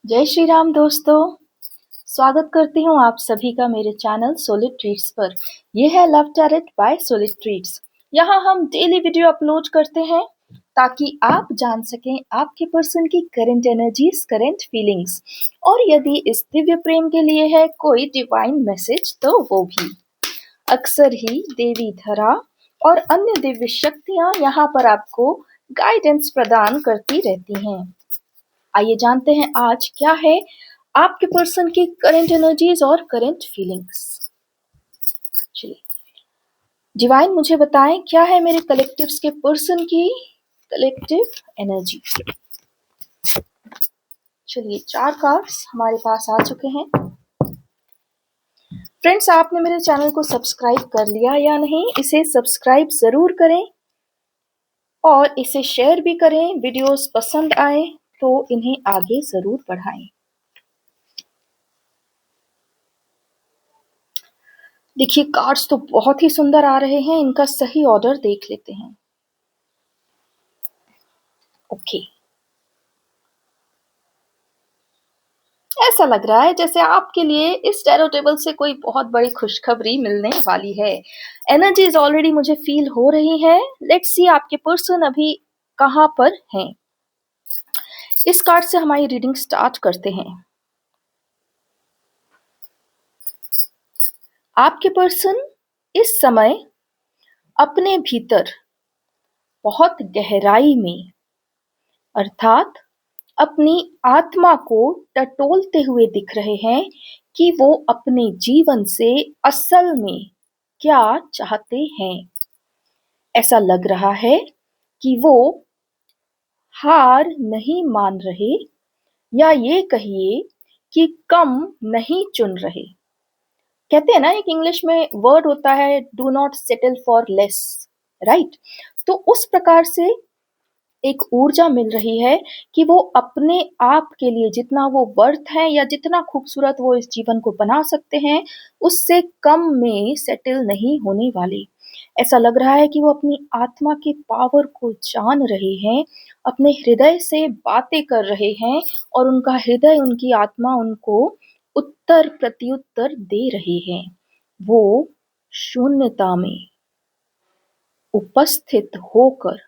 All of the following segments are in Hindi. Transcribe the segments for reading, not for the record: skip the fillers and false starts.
जय श्री राम दोस्तों। स्वागत करती हूँ आप सभी का मेरे चैनल सोलिड ट्रीट्स पर। यह है love tarot by solid treats. यहाँ हम डेली वीडियो अपलोड करते हैं ताकि आप जान सकें आपके पर्सन की करंट एनर्जीज, करंट फीलिंग्स, और यदि इस दिव्य प्रेम के लिए है कोई डिवाइन मैसेज तो वो भी। अक्सर ही देवी धरा और अन्य दिव्य शक्तियाँ यहाँ पर आपको गाइडेंस प्रदान करती रहती हैं। आइए जानते हैं आज क्या है आपके पर्सन की करंट एनर्जीज और करंट फीलिंग्स। चलिए डिवाइन मुझे बताएं क्या है मेरे कलेक्टिव्स के पर्सन की कलेक्टिव एनर्जी। चलिए 4 कार्ड्स हमारे पास आ चुके हैं। फ्रेंड्स, आपने मेरे चैनल को सब्सक्राइब कर लिया या नहीं? इसे सब्सक्राइब जरूर करें और इसे शेयर भी करें। वीडियोस पसंद आए तो इन्हें आगे जरूर बढ़ाएं। देखिए कार्ड्स तो बहुत ही सुंदर आ रहे हैं, इनका सही ऑर्डर देख लेते हैं। ओके, ऐसा लग रहा है जैसे आपके लिए इस टैरो टेबल से कोई बहुत बड़ी खुशखबरी मिलने वाली है। एनर्जीज ऑलरेडी मुझे फील हो रही है। लेट्स सी आपके पर्सन अभी कहां पर हैं। इस कार्ड से हमारी रीडिंग स्टार्ट करते हैं। आपके पर्सन इस समय अपने भीतर बहुत गहराई में, अर्थात अपनी आत्मा को टटोलते हुए दिख रहे हैं कि वो अपने जीवन से असल में क्या चाहते हैं। ऐसा लग रहा है कि वो हार नहीं मान रहे, या ये कहिए कि कम नहीं चुन रहे। कहते हैं ना, एक इंग्लिश में वर्ड होता है do not settle for less, right? तो उस प्रकार से एक ऊर्जा मिल रही है कि वो अपने आप के लिए जितना वो वर्थ है या जितना खूबसूरत वो इस जीवन को बना सकते हैं, उससे कम में सेटल नहीं होने वाले। ऐसा लग रहा है कि वो अपनी आत्मा के पावर को जान रहे हैं, अपने हृदय से बातें कर रहे हैं, और उनका हृदय, उनकी आत्मा उनको उत्तर प्रत्युत्तर दे रहे हैं। वो शून्यता में उपस्थित होकर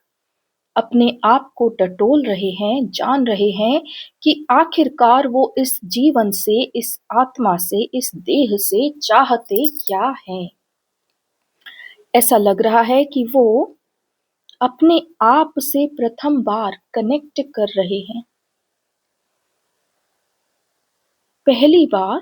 अपने आप को टटोल रहे हैं, जान रहे हैं कि आखिरकार वो इस जीवन से, इस आत्मा से, इस देह से चाहते क्या हैं। ऐसा लग रहा है कि वो अपने आप से प्रथम बार कनेक्ट कर रहे हैं। पहली बार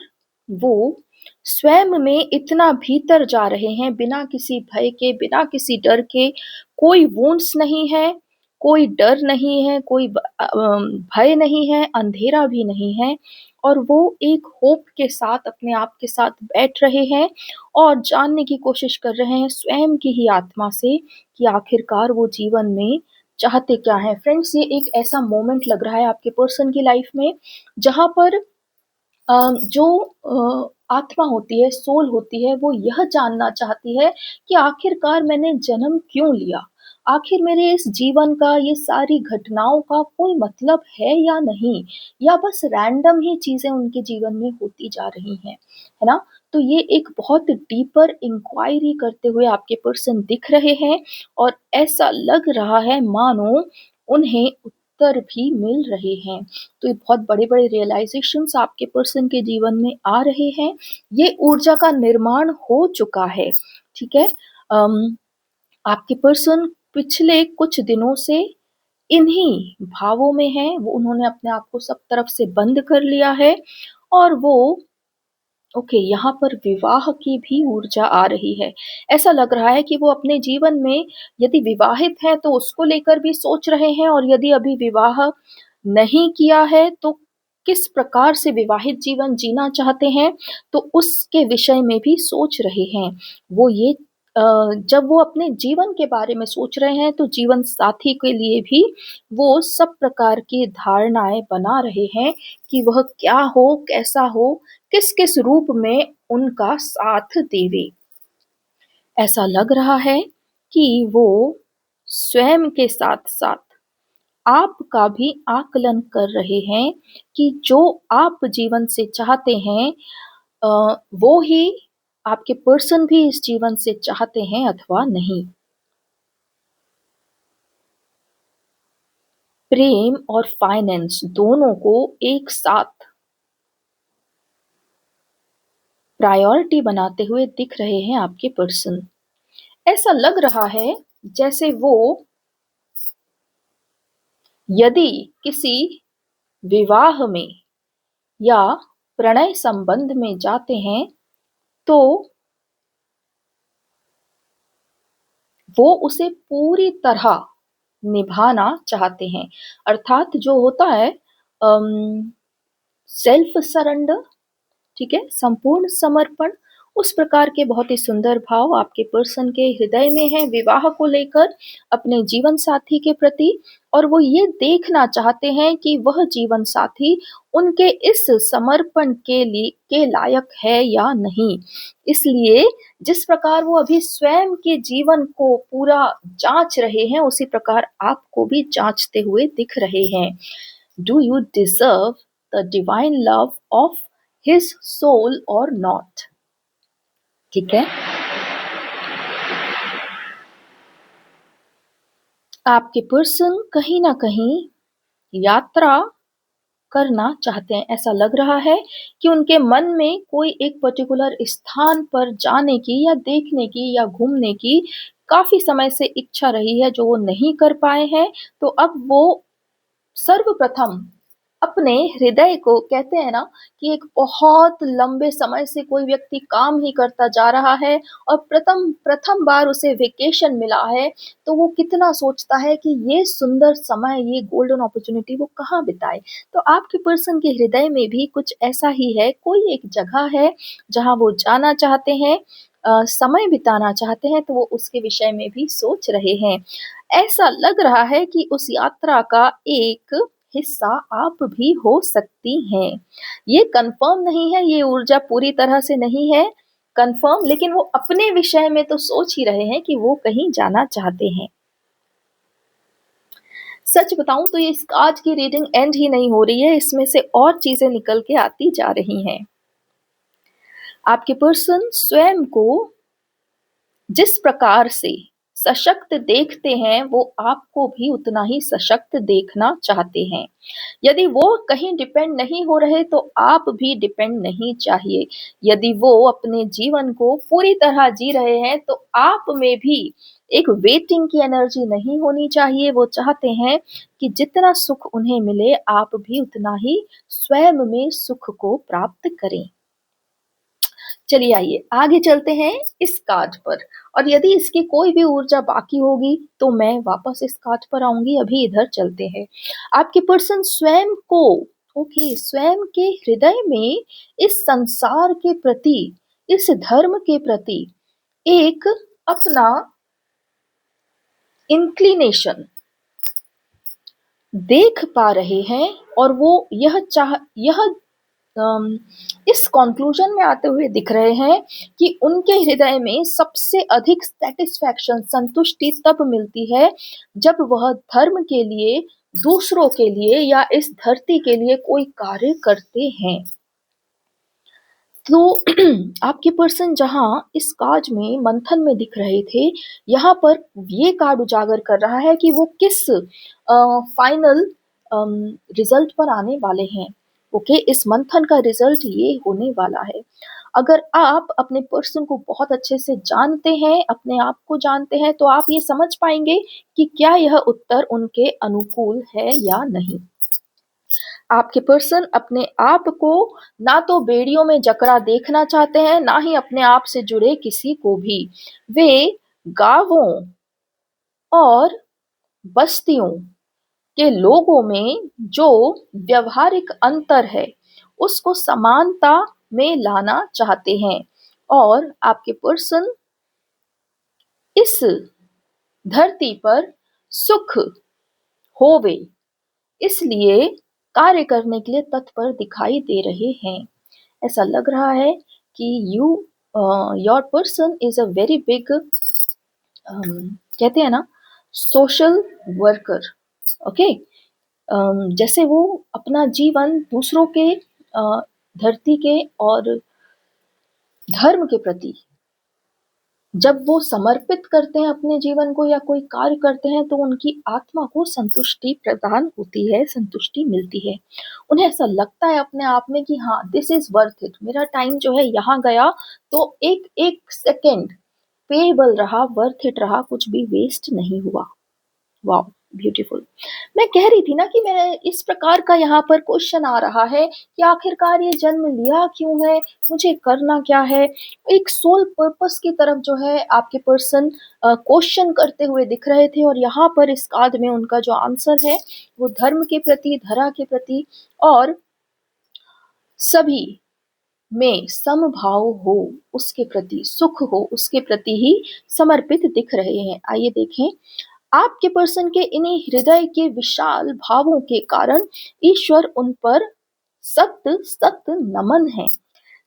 वो स्वयं में इतना भीतर जा रहे हैं, बिना किसी भय के, बिना किसी डर के। कोई वुंड्स नहीं है, कोई डर नहीं है, कोई भय नहीं है, अंधेरा भी नहीं है, और वो एक होप के साथ अपने आप के साथ बैठ रहे हैं और जानने की कोशिश कर रहे हैं स्वयं की ही आत्मा से कि आखिरकार वो जीवन में चाहते क्या है। फ्रेंड्स, ये एक ऐसा मोमेंट लग रहा है आपके पर्सन की लाइफ में जहां पर जो आत्मा होती है, सोल होती है, वो यह जानना चाहती है कि आखिरकार मैंने जन्म क्यों लिया? आखिर मेरे इस जीवन का, ये सारी घटनाओं का कोई मतलब है या नहीं? या बस रैंडम ही चीज़ें उनके जीवन में होती जा रही हैं, है ना? तो ये एक बहुत डीपर इंक्वायरी करते हुए आपके पर्सन दिख रहे हैं, और ऐसा लग रहा है मानो उन्हें उत्तर भी मिल रहे हैं। तो ये बहुत बड़े-बड़े रियलाइजेशंस आपके पर्सन के जीवन में आ रहे हैं। ये ऊर्जा का निर्माण हो चुका है, ठीक है? आपके पर्सन पिछले कुछ दिनों से इन्हीं भावों में हैं। वो उन्होंने अपने आप को सब तरफ से बंद कर लिया है, और वो ओके, यहाँ पर विवाह की भी ऊर्जा आ रही है। ऐसा लग रहा है कि वो अपने जीवन में यदि विवाहित हैं तो उसको लेकर भी सोच रहे हैं, और यदि अभी विवाह नहीं किया है तो किस प्रकार से विवाहित जीवन जीना चाहते हैं, तो उसके विषय में भी सोच रहे हैं। वो ये जब वो अपने जीवन के बारे में सोच रहे हैं तो जीवन साथी के लिए भी वो सब प्रकार की धारणाएँ बना रहे हैं कि वह क्या हो, कैसा हो, किस-किस रूप में उनका साथ देवे। ऐसा लग रहा है कि वो स्वयं के साथ-साथ आपका भी आकलन कर रहे हैं कि जो आप जीवन से चाहते हैं अ, वो ही आपके पर्सन भी इस जीवन से चाहते हैं अथवा नहीं। प्रेम और फाइनेंस दोनों को एक साथ प्रायोरिटी बनाते हुए दिख रहे हैं आपके पर्सन। ऐसा लग रहा है जैसे वो यदि किसी विवाह में या प्रणय संबंध में जाते हैं तो वो उसे पूरी तरह निभाना चाहते हैं। अर्थात जो होता है सेल्फ सरेंडर, ठीक है, संपूर्ण समर्पण, उस प्रकार के बहुत ही सुंदर भाव आपके पर्सन के हृदय में है विवाह को लेकर, अपने जीवन साथी के प्रति। और वो ये देखना चाहते हैं कि वह जीवन साथी उनके इस समर्पण के लायक है या नहीं। इसलिए जिस प्रकार वो अभी स्वयं के जीवन को पूरा जांच रहे हैं, उसी प्रकार आपको भी जांचते हुए दिख रहे हैं। Do you deserve the divine love of his soul or not? ठीक है, आपके पर्सन कहीं ना कहीं यात्रा करना चाहते हैं। ऐसा लग रहा है कि उनके मन में कोई एक पर्टिकुलर स्थान पर जाने की या देखने की या घूमने की काफी समय से इच्छा रही है, जो वो नहीं कर पाए हैं। तो अब वो सर्वप्रथम अपने हृदय को, कहते हैं ना कि एक बहुत लंबे समय से कोई व्यक्ति काम ही करता जा रहा है और प्रथम प्रथम बार उसे वेकेशन मिला है, तो वो कितना सोचता है कि ये सुंदर समय, ये गोल्डन अपॉर्चुनिटी वो कहाँ बिताए। तो आपके पर्सन के हृदय में भी कुछ ऐसा ही है, कोई एक जगह है जहाँ वो जाना चाहते हैं, समय बिताना चाहते हैं, तो वो उसके विषय में भी सोच रहे हैं। ऐसा लग रहा है कि उस यात्रा का एक हिस्सा आप भी हो सकती हैं। ये कंफर्म नहीं है, ये ऊर्जा पूरी तरह से नहीं है कंफर्म, लेकिन वो अपने विषय में तो सोच ही रहे हैं कि वो कहीं जाना चाहते हैं। सच बताऊं तो ये आज की रीडिंग एंड ही नहीं हो रही है, इसमें से और चीजें निकल के आती जा रही हैं। आपके पर्सन स्वयं को जिस प्रकार से सशक्त देखते हैं, वो आपको भी उतना ही सशक्त देखना चाहते हैं। यदि वो कहीं डिपेंड नहीं हो रहे तो आप भी डिपेंड नहीं चाहिए। यदि वो अपने जीवन को पूरी तरह जी रहे हैं तो आप में भी एक वेटिंग की एनर्जी नहीं होनी चाहिए। वो चाहते हैं कि जितना सुख उन्हें मिले, आप भी उतना ही स्वयं में सुख को प्राप्त करें। चलिए आइए आगे चलते हैं इस कार्ड पर, और यदि इसकी कोई भी ऊर्जा बाकी होगी तो मैं वापस इस कार्ड पर आऊंगी। अभी इधर चलते हैं। आपके पर्सन स्वयं को, ओके, स्वयं के हृदय में इस संसार के प्रति, इस धर्म के प्रति एक अपना इंक्लिनेशन देख पा रहे हैं, और वो यह इस कंक्लूजन में आते हुए दिख रहे हैं कि उनके हृदय में सबसे अधिक सेटिस्फैक्शन, संतुष्टि तब मिलती है जब वह धर्म के लिए, दूसरों के लिए या इस धरती के लिए कोई कार्य करते हैं। तो आपके पर्सन जहां इस कार्ड में मंथन में दिख रहे थे, यहाँ पर ये कार्ड उजागर कर रहा है कि वो किस फाइनल रिजल्ट पर आने वाले हैं। ओके, इस मंथन का रिजल्ट ये होने वाला है। अगर आप अपने पर्सन को बहुत अच्छे से जानते हैं, अपने आप को जानते हैं, तो आप ये समझ पाएंगे कि क्या यह उत्तर उनके अनुकूल है या नहीं। आपके पर्सन अपने आप को ना तो बेड़ियों में जकड़ा देखना चाहते हैं, ना ही अपने आप से जुड़े किसी को भी। वे गांवों और बस्तियों के लोगों में जो व्यवहारिक अंतर है, उसको समानता में लाना चाहते हैं। और आपके पर्सन इस धरती पर सुख होवे, इसलिए कार्य करने के लिए तत्पर दिखाई दे रहे हैं। ऐसा लग रहा है कि your person is a very big, कहते हैं ना, सोशल वर्कर। ओके, जैसे वो अपना जीवन दूसरों के धरती के और धर्म के प्रति जब वो समर्पित करते हैं अपने जीवन को या कोई कार्य करते हैं, तो उनकी आत्मा को संतुष्टि प्रदान होती है, संतुष्टि मिलती है। उन्हें ऐसा लगता है अपने आप में कि हाँ, दिस इज़ वर्थ इट, मेरा टाइम जो है यहाँ गया, तो एक सेकंड पेएबल रहा, वर्थ इट रहा, कुछ भी वेस्ट नहीं हुआ। वाओ! ब्यूटीफुल। मैं कह रही थी ना कि मैं इस प्रकार का यहाँ पर क्वेश्चन आ रहा है कि आखिरकार ये जन्म लिया क्यों है? मुझे करना क्या है? एक सोल पर्पस की तरफ जो है आपके पर्सन क्वेश्चन करते हुए दिख रहे थे, और यहाँ पर इस कार्ड में उनका जो आंसर है, वो धर्म के प्रति, धरा के प्रति और सभी में समभाव हो, उसके प्रति, सुख हो, उसके प्रति ही समर्पित दिख रहे हैं। आइए देखें, आपके पर्सन के इन्हीं हृदय के विशाल भावों के कारण ईश्वर उन पर सत सत नमन है,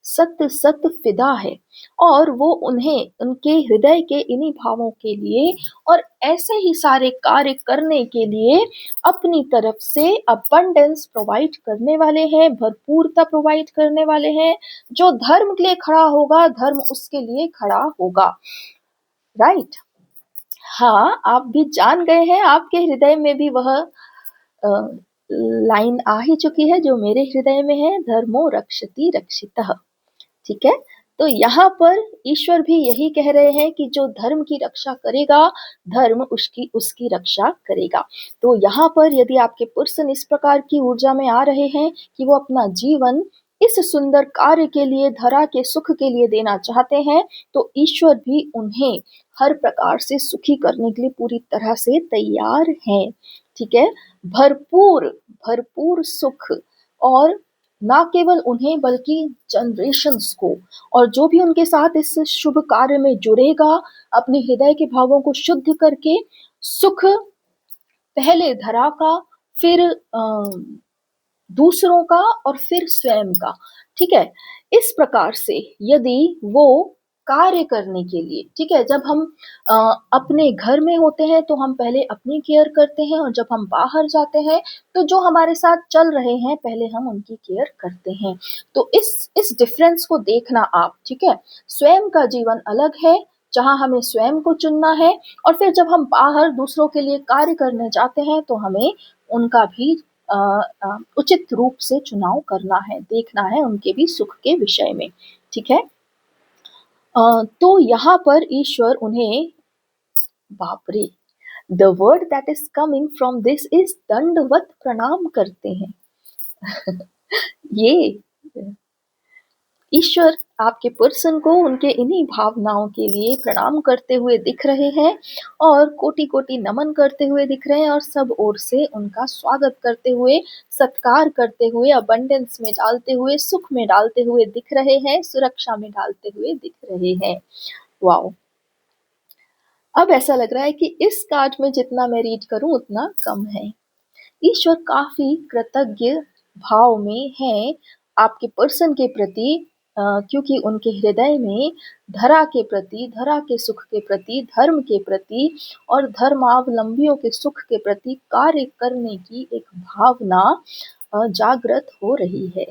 सत सत फिदा है, और वो उन्हें उनके हृदय के इन्हीं भावों के लिए और ऐसे ही सारे कार्य करने के लिए अपनी तरफ से अबंडेंस प्रोवाइड करने वाले हैं, भरपूरता प्रोवाइड करने वाले हैं। जो धर्म के लिए खड़ा होगा, धर्म उसके लिए खड़ा होगा। राइट? हाँ, आप भी जान गए हैं, आपके हृदय में भी वह लाइन आ ही चुकी है जो मेरे हृदय में है, धर्मो रक्षति रक्षितः। ठीक है? तो यहाँ पर ईश्वर भी यही कह रहे हैं कि जो धर्म की रक्षा करेगा, धर्म उसकी रक्षा करेगा। तो यहाँ पर यदि आपके पर्सन इस प्रकार की ऊर्जा में आ रहे हैं कि वो अपना जीवन इस सुंदर कार्य के लिए, धरा के सुख के लिए देना चाहते हैं, तो ईश्वर भी उन्हें हर प्रकार से सुखी करने के लिए पूरी तरह से तैयार हैं। ठीक है? भरपूर भरपूर सुख, और ना केवल उन्हें बल्कि जनरेशंस को, और जो भी उनके साथ इस शुभ कार्य में जुड़ेगा, अपने हृदय के भावों को शुद्ध करके सुख पहले धरा का, फिर दूसरों का, और फिर स्वयं का। ठीक है? इस प्रकार से यदि वो कार्य करने के लिए, ठीक है, जब हम अपने घर में होते हैं तो हम पहले अपनी केयर करते हैं, और जब हम बाहर जाते हैं तो जो हमारे साथ चल रहे हैं पहले हम उनकी केयर करते हैं। तो इस डिफरेंस को देखना आप, ठीक है? स्वयं का जीवन अलग है, जहाँ हमें स्वयं को चुनना है, और फिर जब हम बाहर दूसरों के लिए कार्य करने जाते हैं तो हमें उनका भी उचित रूप से चुनाव करना है, देखना है उनके भी सुख के विषय में। ठीक है? तो यहाँ पर ईश्वर उन्हें, बाप रे, the word that is coming from this is दंडवत प्रणाम करते हैं। ये ईश्वर आपके पर्सन को उनके इन्हीं भावनाओं के लिए प्रणाम करते हुए दिख रहे हैं, और कोटि कोटि नमन करते हुए दिख रहे हैं, और सब ओर से उनका स्वागत करते हुए, सत्कार करते हुए, अबंडेंस में डालते हुए, सुख में डालते हुए दिख रहे हैं, सुरक्षा में डालते हुए दिख रहे हैं। वाओ! अब ऐसा लग रहा है कि इस कार्ड में जितना मैं रीड करूं उतना कम है। ईश्वर काफी कृतज्ञ भाव में है आपके पर्सन के प्रति, क्योंकि उनके हृदय में धरा के प्रति, धरा के सुख के प्रति, धर्म के प्रति और धर्मावलंबियों के सुख के प्रति कार्य करने की एक भावना जागृत हो रही है।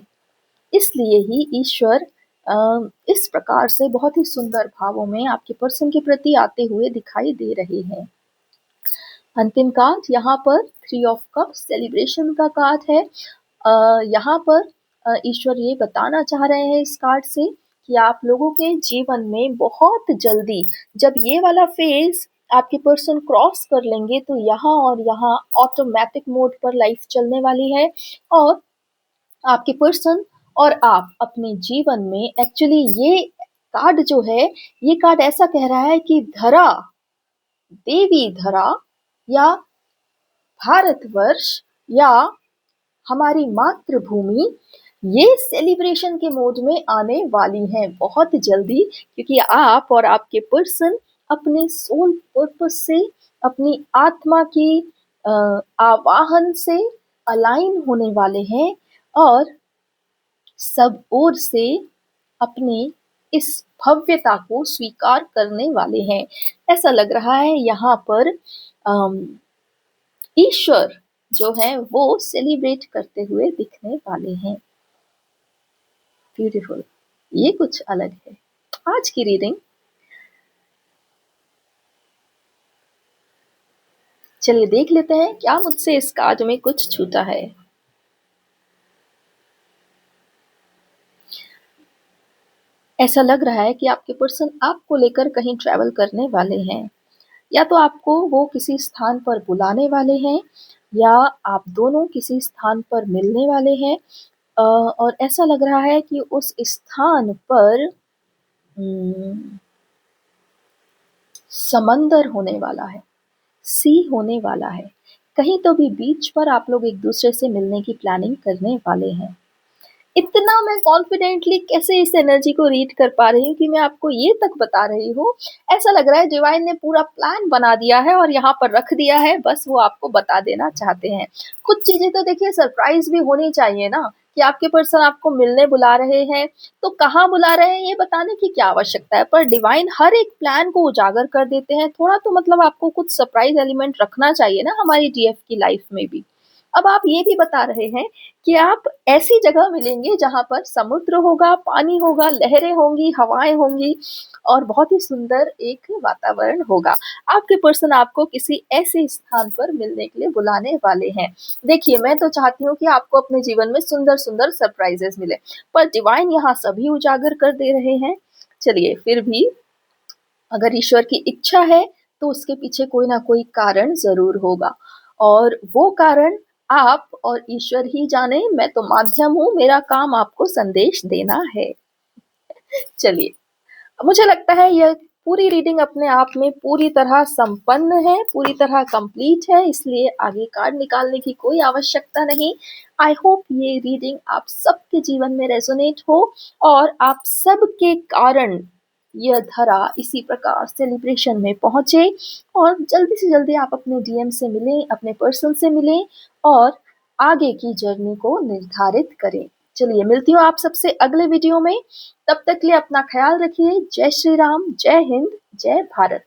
इसलिए ही ईश्वर इस प्रकार से बहुत ही सुंदर भावों में आपके पर्सन के प्रति आते हुए दिखाई दे रहे हैं। अंतिम कार्ड यहाँ पर 3 ऑफ कप्स सेलिब्रेशन का कार्ड है। यहाँ पर ईश्वर ये बताना चाह रहे हैं इस कार्ड से कि आप लोगों के जीवन में बहुत जल्दी, जब ये वाला फेज आपके पर्सन क्रॉस कर लेंगे, तो यहाँ और यहाँ ऑटोमेटिक मोड पर लाइफ चलने वाली है, और आपके पर्सन और आप अपने जीवन में, एक्चुअली ये कार्ड जो है, ये कार्ड ऐसा कह रहा है कि धरा, देवी धरा या भारतवर्ष या हमारी मातृभूमि, ये सेलिब्रेशन के मोड में आने वाली हैं बहुत जल्दी, क्योंकि आप और आपके पर्सन अपने सोल पर्पस से, अपनी आत्मा की आवाहन से अलाइन होने वाले हैं, और सब ओर से अपने इस भव्यता को स्वीकार करने वाले हैं। ऐसा लग रहा है यहाँ पर ईश्वर जो हैं वो सेलिब्रेट करते हुए दिखने वाले हैं। ब्यूटीफुल। ये कुछ अलग है। आज की रीडिंग, चलिए देख लेते हैं क्या मुझसे इस कार्ड में कुछ छूटा है। ऐसा लग रहा है कि आपके पर्सन आपको लेकर कहीं ट्रैवल करने वाले हैं, या तो आपको वो किसी स्थान पर बुलाने वाले हैं, या आप दोनों किसी स्थान पर मिलने वाले हैं। और ऐसा लग रहा है कि उस स्थान पर समंदर होने वाला है, सी होने वाला है। कहीं तो भी बीच पर आप लोग एक दूसरे से मिलने की प्लानिंग करने वाले हैं। इतना मैं कॉन्फिडेंटली कैसे इस एनर्जी को रीड कर पा रही हूँ कि मैं आपको ये तक बता रही हूँ। ऐसा लग रहा है डिवाइन ने पूरा प्लान बना दिया है और यहाँ पर रख दिया है, बस वो आपको बता देना चाहते हैं। कुछ चीजें तो देखिए सरप्राइज भी होनी चाहिए ना, कि आपके पर्सन आपको मिलने बुला रहे हैं, तो कहाँ बुला रहे हैं ये बताने की क्या आवश्यकता है, पर डिवाइन हर एक प्लान को उजागर कर देते हैं। थोड़ा तो मतलब आपको कुछ सरप्राइज एलिमेंट रखना चाहिए ना हमारी डीएफ की लाइफ में भी। अब आप ये भी बता रहे हैं कि आप ऐसी जगह मिलेंगे जहाँ पर समुद्र होगा, पानी होगा, लहरें होंगी, हवाएं होंगी और बहुत ही सुंदर एक वातावरण होगा। आपके पर्सन आपको किसी ऐसे स्थान पर मिलने के लिए बुलाने वाले हैं। देखिए, मैं तो चाहती हूँ कि आपको अपने जीवन में सुंदर-सुंदर सरप्राइजेस मिले, पर डिवाइन यहाँ सभी उजागर कर दे रहे हैं। चलिए, फिर भी अगर ईश्वर की इच्छा है तो उसके पीछे कोई ना कोई कारण ज़रूर होगा, और वो कारण आप और ईश्वर ही जाने। मैं तो माध्यम हूँ, मेरा काम आपको संदेश देना है। चलिए, मुझे लगता है यह पूरी रीडिंग अपने आप में पूरी तरह संपन्न है, पूरी तरह कंप्लीट है, इसलिए आगे कार्ड निकालने की कोई आवश्यकता नहीं। आई होप ये रीडिंग आप सबके जीवन में रेजोनेट हो और आप सबके कारण यह धरा इसी प्रकार सेलिब्रेशन में पहुंचे, और जल्दी से जल्दी आप अपने डीएम से मिलें, अपने पर्सन से मिलें और आगे की जर्नी को निर्धारित करें। चलिए, मिलती हूँ आप सबसे अगले वीडियो में। तब तक के लिए अपना ख्याल रखिए। जय श्री राम, जय हिंद, जय भारत।